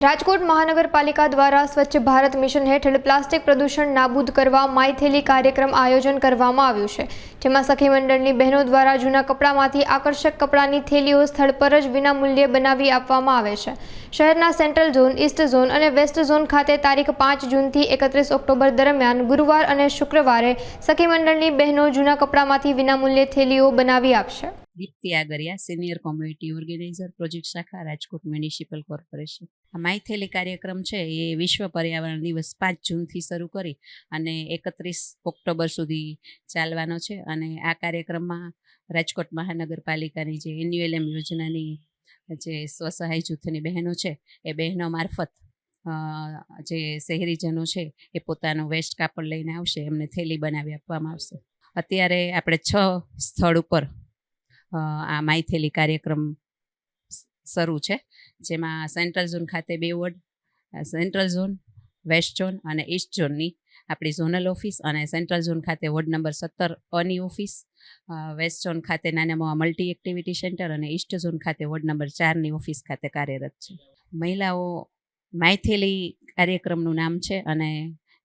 રાજકોટ મહાનગરપાલિકા દ્વારા સ્વચ્છ ભારત મિશન હેઠળ પ્લાસ્ટિક પ્રદૂષણ નાબૂદ કરવા માય થેલી કાર્યક્રમ આયોજન કરવામાં આવ્યું છે, જેમાં સખી મંડળની બહેનો દ્વારા જૂના કપડામાંથી આકર્ષક કપડાની થેલીઓ સ્થળ પર જ વિનામૂલ્યે બનાવી આપવામાં આવે છે. શહેરના સેન્ટ્રલ ઝોન, ઈસ્ટ ઝોન અને વેસ્ટ ઝોન ખાતે તારીખ 5 જૂનથી 31 ઓક્ટોબર દરમિયાન ગુરુવાર અને શુક્રવારે સખી મંડળની બહેનો જૂના કપડામાંથી વિનામૂલ્યે થેલીઓ બનાવી આપશે. Deepti Agariya, senior community organiser, project શાખા, રાજકોટ મ્યુનિસિપલ કોર્પોરેશન. આ માય થેલી કાર્યક્રમ છે એ વિશ્વ પર્યાવરણ દિવસ 5 જૂનથી શરૂ કરી અને 31 ઓક્ટોબર સુધી ચાલવાનો છે. અને આ કાર્યક્રમમાં રાજકોટ મહાનગરપાલિકાની જે એન્યુએલએમ યોજનાની જે સ્વસહાય જૂથની બહેનો છે એ બહેનો મારફત જે શહેરીજનો છે એ પોતાનું વેસ્ટ કાપડ લઈને આવશે, એમને થેલી બનાવી આપવામાં આવશે. અત્યારે આપણે 6 સ્થળ ઉપર આ માય થેલી કાર્યક્રમ શરૂ છે, જેમાં સેન્ટ્રલ ઝોન ખાતે 2 ward, central zone, west zone અને ઈસ્ટ ઝોનની આપણી ઝોનલ ઓફિસ અને સેન્ટ્રલ ઝોન ખાતે વોર્ડ નંબર 17 ની ઓફિસ, વેસ્ટ ઝોન ખાતે નાનામાં મલ્ટી એક્ટિવિટી સેન્ટર અને ઈસ્ટ ઝોન ખાતે વોર્ડ નંબર 4ની ઓફિસ ખાતે કાર્યરત છે. મહિલાઓ માય થેલી કાર્યક્રમનું નામ છે અને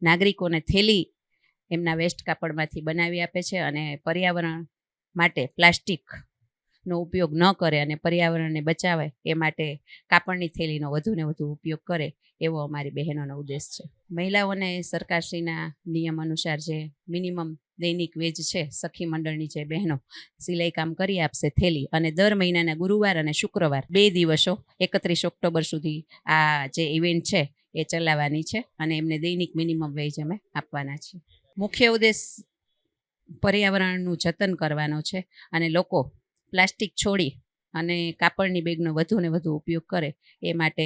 નાગરિકોને થેલી એમના વેસ્ટ કાપડમાંથી બનાવી આપે છે અને પર્યાવરણ માટે પ્લાસ્ટિકનો ઉપયોગ ન કરે અને પર્યાવરણને બચાવે એ માટે કાપડની થેલીનો વધુને વધુ ઉપયોગ કરે એવો અમારી બહેનોનો ઉદ્દેશ છે. મહિલાઓને સરકારશ્રીના નિયમ અનુસાર જે મિનિમમ દૈનિક વેજ છે, સખી મંડળની જે બહેનો સિલાઈ કામ કરી આપશે થેલી, અને દર મહિનાના ગુરુવાર અને શુક્રવાર 2 દિવસો 31 ઓક્ટોબર સુધી આ જે ઇવેન્ટ છે એ ચલાવવાની છે અને એમને દૈનિક મિનિમમ વેજ અમે આપવાના છીએ. મુખ્ય ઉદ્દેશ પર્યાવરણનું જતન કરવાનો છે અને લોકો પ્લાસ્ટિક છોડી અને કાપડની બેગનો વધુને વધુ ઉપયોગ કરે એ માટે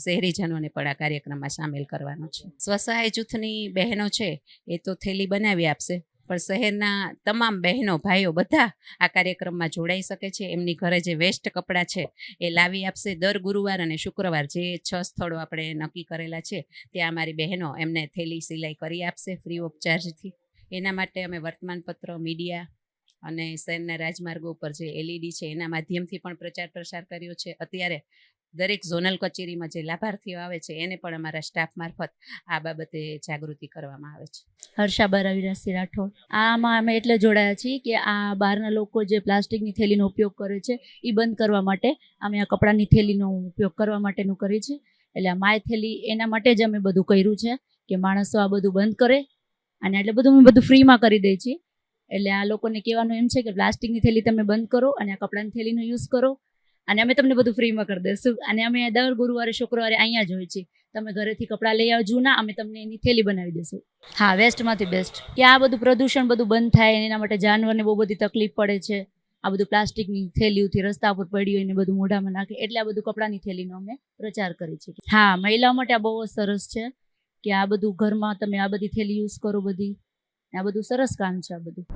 શહેરીજનોને પણ આ કાર્યક્રમમાં સામેલ કરવાનો છે. સ્વસહાય જૂથની બહેનો છે એ તો થેલી બનાવી આપશે, પણ શહેરના તમામ બહેનો, ભાઈઓ બધા આ કાર્યક્રમમાં જોડાઈ શકે છે. એમની ઘરે જે વેસ્ટ કપડાં છે એ લાવી આપશે. દર ગુરુવાર અને શુક્રવાર જે 6 સ્થળો આપણે નક્કી કરેલા છે ત્યાં અમારી બહેનો એમને થેલી સિલાઈ કરી આપશે ફ્રી ઓફ ચાર્જથી. એના માટે અમે વર્તમાનપત્ર, મીડિયા અને શહેરના રાજમાર્ગો ઉપર જે LED છે એના માધ્યમથી પણ પ્રચાર પ્રસાર કર્યો છે. અત્યારે દરેક ઝોનલ કચેરીમાં જે લાભાર્થીઓ આવે છે એને પણ અમારા સ્ટાફ મારફત આ બાબતે જાગૃતિ કરવામાં આવે છે. હર્ષાબા રવિરાજસિંહ રાઠોડ. આમાં અમે એટલે જોડાયા છીએ કે આ બહારના લોકો જે પ્લાસ્ટિકની થેલીનો ઉપયોગ કરે છે એ બંધ કરવા માટે અમે આ કપડાની થેલીનો ઉપયોગ કરવા માટેનું કરીએ છીએ. એટલે આ માય થેલી એના માટે જ અમે બધું કર્યું છે કે માણસો આ બધું બંધ કરે, અને એટલે બધું અમે બધું ફ્રીમાં કરી દઈએ છીએ. એટલે આ લોકોને કહેવાનું એમ છે કે પ્લાસ્ટિકની થેલી તમે બંધ કરો અને આ કપડાની થેલીનો યુઝ કરો, અને અમે તમને બધું ફ્રીમાં કરી દઈશું. અને અમે દર ગુરુવારે શુક્રવારે અહીંયા જ હોય છે. તમે ઘરેથી કપડાં લઈ આવજો ના, અમે તમને એની થેલી બનાવી દઈશું. હા, વેસ્ટમાંથી બેસ્ટ, કે આ બધું પ્રદૂષણ બધું બંધ થાય એના માટે જાનવરને બહુ બધી તકલીફ પડે છે. આ બધું પ્લાસ્ટિકની થેલીઓથી રસ્તા પર પડી હોય ને બધું મોઢામાં નાખે, એટલે આ બધું કપડાની થેલીનો અમે પ્રચાર કરીએ છીએ. હા, મહિલાઓ માટે આ બહુ જ સરસ છે કે આ બધું ઘરમાં તમે આ બધી થેલી યુઝ કરો બધી, આ બધું સરસ કામ છે આ બધું.